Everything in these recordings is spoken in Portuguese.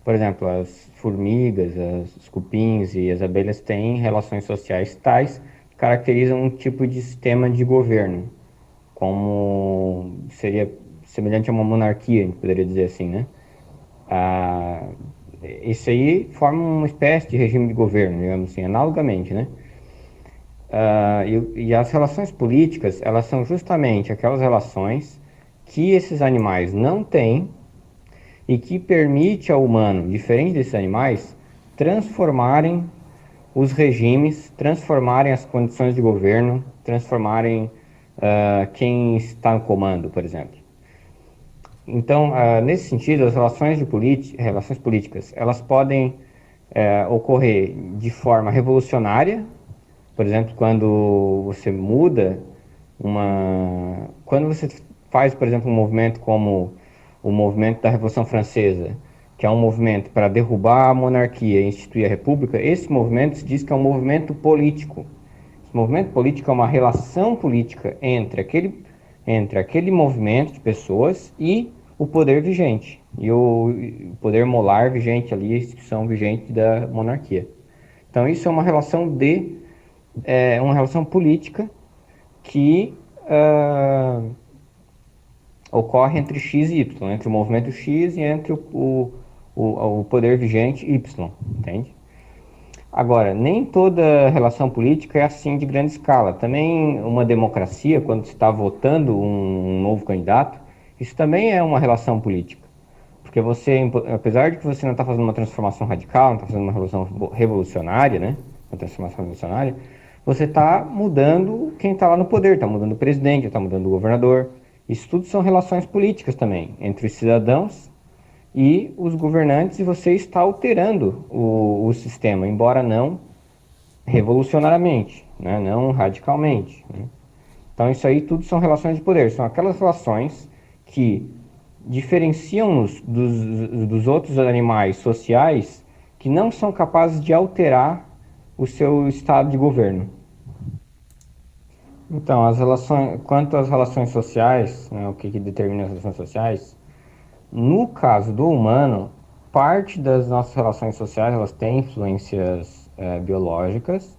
Por exemplo, as formigas, os cupins e as abelhas têm relações sociais tais que caracterizam um tipo de sistema de governo, como seria semelhante a uma monarquia, a gente poderia dizer assim, né? Ah, isso aí forma uma espécie de regime de governo, digamos assim, analogamente, né? E as relações políticas, elas são justamente aquelas relações que esses animais não têm e que permite ao humano, diferente desses animais, transformarem os regimes, transformarem as condições de governo, transformarem quem está no comando, por exemplo. Então, nesse sentido, as relações políticas, elas podem ocorrer de forma revolucionária, por exemplo, quando você muda quando você faz, por exemplo, um movimento como o movimento da Revolução Francesa, que é um movimento para derrubar a monarquia e instituir a república, esse movimento se diz que é um movimento político. Esse movimento político é uma relação política entre aquele movimento de pessoas e o poder vigente, e o poder molar vigente ali, a instituição vigente da monarquia. Então isso é uma relação política que ocorre entre X e Y, entre o movimento X e entre o poder vigente Y, entende? Agora, nem toda relação política é assim de grande escala. Também uma democracia, quando se está votando um novo candidato, isso também é uma relação política. Porque você, apesar de que você não está fazendo uma transformação radical, não está fazendo uma revolução revolucionária, né? Uma transformação revolucionária, você está mudando quem está lá no poder, está mudando o presidente, está mudando o governador. Isso tudo são relações políticas também, entre os cidadãos e os governantes, e você está alterando o sistema, embora não revolucionariamente, né? Não radicalmente. Né? Então isso aí tudo são relações de poder, são aquelas relações que diferenciam-nos dos outros animais sociais que não são capazes de alterar o seu estado de governo. Então, quanto às relações sociais, né, o que determina as relações sociais, no caso do humano, parte das nossas relações sociais elas têm influências biológicas,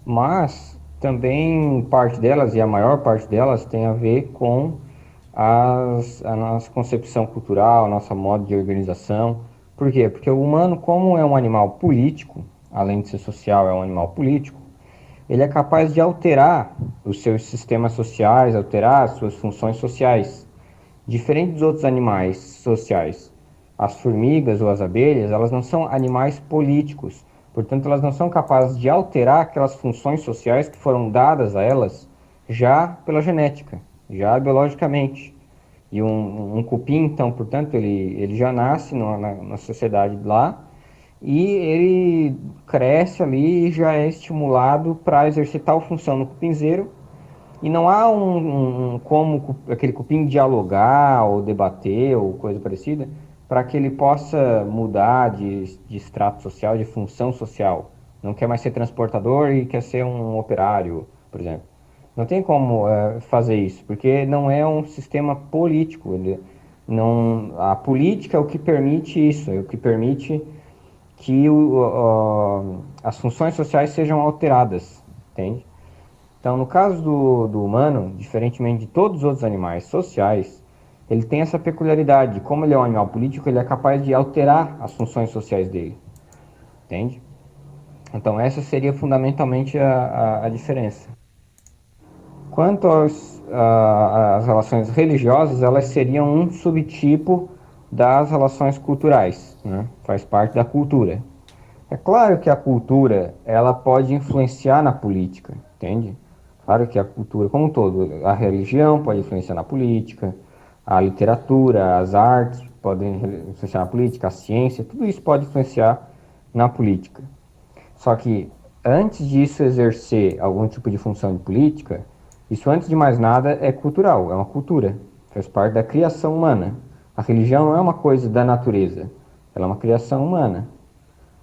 mas também parte delas, e a maior parte delas, tem a ver com a nossa concepção cultural, a nossa modo de organização. Por quê? Porque o humano, como é um animal político, além de ser social, é um animal político, ele é capaz de alterar os seus sistemas sociais, alterar as suas funções sociais. Diferente dos outros animais sociais, as formigas ou as abelhas, elas não são animais políticos. Portanto, elas não são capazes de alterar aquelas funções sociais que foram dadas a elas já pela genética, já biologicamente. E um cupim, então, portanto, ele já nasce na sociedade lá e ele cresce ali e já é estimulado para exercer tal função no cupinzeiro e não há como aquele cupim dialogar ou debater ou coisa parecida para que ele possa mudar de extrato social, de função social. Não quer mais ser transportador e quer ser um operário, por exemplo. Não tem como fazer isso, porque não é um sistema político. Não, a política é o que permite isso, é o que permite que as funções sociais sejam alteradas, entende? Então, no caso do humano, diferentemente de todos os outros animais sociais, ele tem essa peculiaridade. Como ele é um animal político, ele é capaz de alterar as funções sociais dele. Entende? Então, essa seria fundamentalmente a diferença. Quanto às relações religiosas, elas seriam um subtipo das relações culturais. Né? Faz parte da cultura. É claro que a cultura ela pode influenciar na política, entende? Claro que a cultura como um todo, a religião pode influenciar na política, a literatura, as artes podem influenciar na política, a ciência, tudo isso pode influenciar na política. Só que antes disso exercer algum tipo de função de política, isso antes de mais nada é cultural, é uma cultura, faz parte da criação humana. A religião não é uma coisa da natureza, ela é uma criação humana.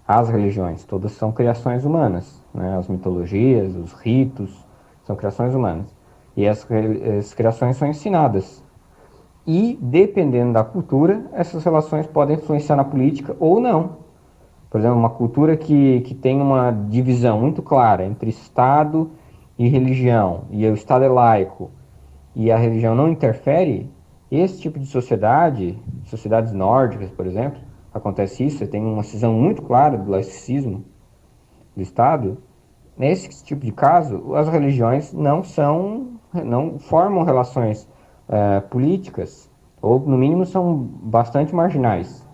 As religiões, todas são criações humanas, né? As mitologias, os ritos, são criações humanas. E as criações são ensinadas. E, dependendo da cultura, essas relações podem influenciar na política ou não. Por exemplo, uma cultura que tem uma divisão muito clara entre Estado e religião, e o Estado é laico, e a religião não interfere, esse tipo de sociedade, sociedades nórdicas, por exemplo, acontece isso, você tem uma cisão muito clara do laicismo do Estado. Nesse tipo de caso, as religiões não formam relações políticas, ou no mínimo são bastante marginais.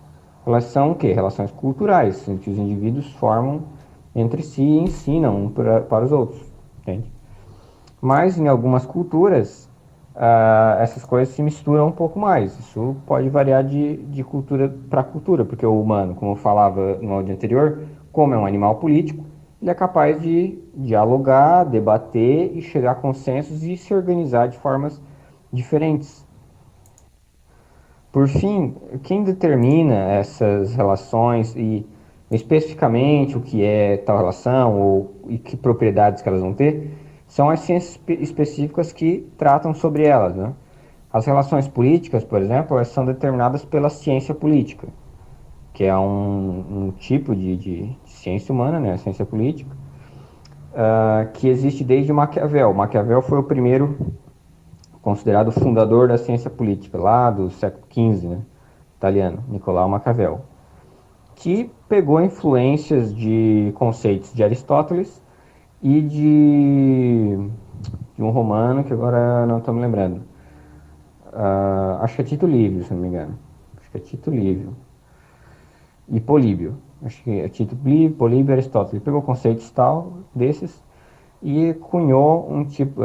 Elas são o quê? Relações culturais, em que os indivíduos formam entre si e ensinam para os outros, entende? Mas em algumas culturas, essas coisas se misturam um pouco mais. Isso pode variar de cultura para cultura, porque o humano, como eu falava no áudio anterior, como é um animal político, ele é capaz de dialogar, debater e chegar a consensos e se organizar de formas diferentes. Por fim, quem determina essas relações e especificamente o que é tal relação e que propriedades que elas vão ter, são as ciências específicas que tratam sobre elas, né? As relações políticas, por exemplo, elas são determinadas pela ciência política, que é um tipo de ciência humana, né? A ciência política, que existe desde Maquiavel. Maquiavel foi o primeiro considerado o fundador da ciência política, lá do século XV, né? Italiano, Nicolau Maquiavel, que pegou influências de conceitos de Aristóteles e de um romano que agora não estou me lembrando. Acho que é Tito Livio, se não me engano. Acho que é Tito Livio. E Políbio. Acho que é Tito Livio, Políbio e Aristóteles. Ele pegou conceitos tal desses e cunhou um tipo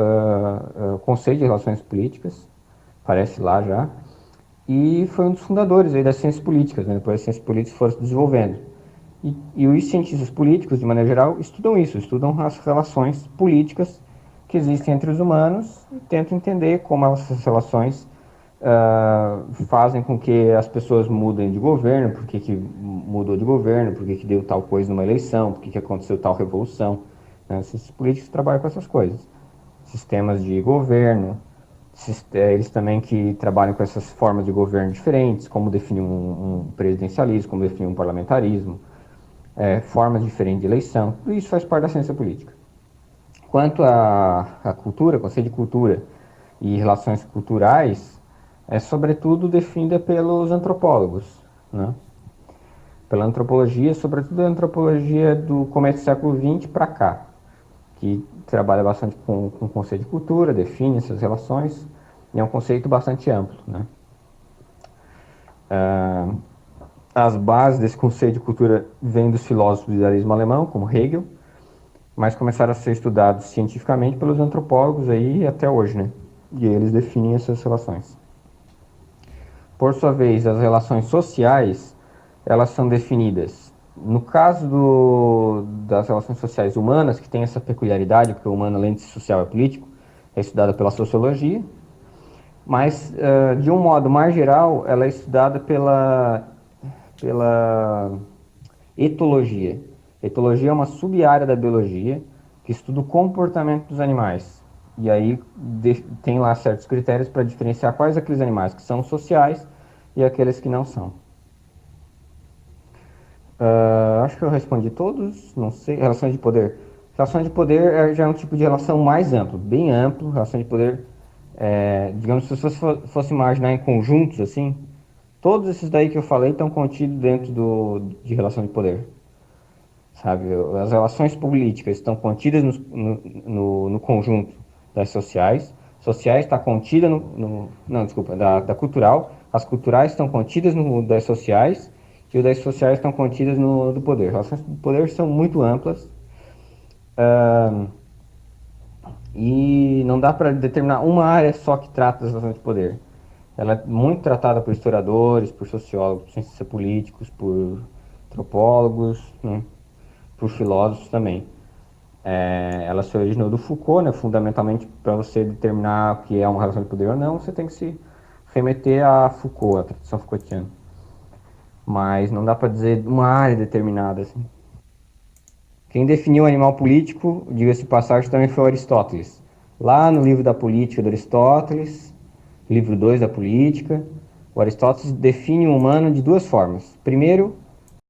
conceito de relações políticas, parece lá já, e foi um dos fundadores aí das ciências políticas, né? Depois as ciências políticas foram se desenvolvendo. E os cientistas políticos, de maneira geral, estudam isso, estudam as relações políticas que existem entre os humanos e tentam entender como essas relações fazem com que as pessoas mudem de governo, por que mudou de governo, por que deu tal coisa numa eleição, por que aconteceu tal revolução. Né? Esses políticos trabalham com essas coisas. Sistemas de governo, eles também que trabalham com essas formas de governo diferentes, como definir um presidencialismo, como definir um parlamentarismo, formas diferentes de eleição. Tudo isso faz parte da ciência política. Quanto à cultura, conceito de cultura e relações culturais, é sobretudo definida pelos antropólogos, né? Pela antropologia, sobretudo a antropologia do começo do século XX para cá, que trabalha bastante com o conceito de cultura, define essas relações, e é um conceito bastante amplo, né? As bases desse conceito de cultura vêm dos filósofos do idealismo alemão, como Hegel, mas começaram a ser estudados cientificamente pelos antropólogos aí até hoje, né? E eles definem essas relações. Por sua vez, as relações sociais, elas são definidas. No caso das relações sociais humanas, que tem essa peculiaridade, porque o humano, além de ser social, é político, é estudada pela sociologia, mas, de um modo mais geral, ela é estudada pela etologia. Etologia é uma sub-área da biologia que estuda o comportamento dos animais. E aí tem lá certos critérios para diferenciar quais aqueles animais que são sociais e aqueles que não são. Acho que eu respondi todos, não sei. Relações de poder. Relações de poder já é um tipo de relação mais amplo, bem amplo. Relação de poder, digamos, se você fosse imaginar em conjuntos assim, todos esses daí que eu falei estão contidos dentro de relação de poder. Sabe? As relações políticas estão contidas no conjunto das sociais. Sociais está contida não, desculpa, da cultural. As culturais estão contidas no das sociais e o das sociais estão contidas no do poder. As relações do poder são muito amplas e não dá para determinar uma área só que trata das relações de poder. Ela é muito tratada por historiadores, por sociólogos, por cientistas políticos, por antropólogos, né? Por filósofos também. Ela se originou do Foucault, né? Fundamentalmente, para você determinar o que é uma relação de poder ou não, você tem que se remeter a Foucault, a tradição Foucaultiana. Mas não dá para dizer uma área determinada. Assim. Quem definiu o animal político, diga-se de passagem, também foi Aristóteles. Lá no livro da Política de Aristóteles, livro 2 da Política, o Aristóteles define o humano de duas formas. Primeiro,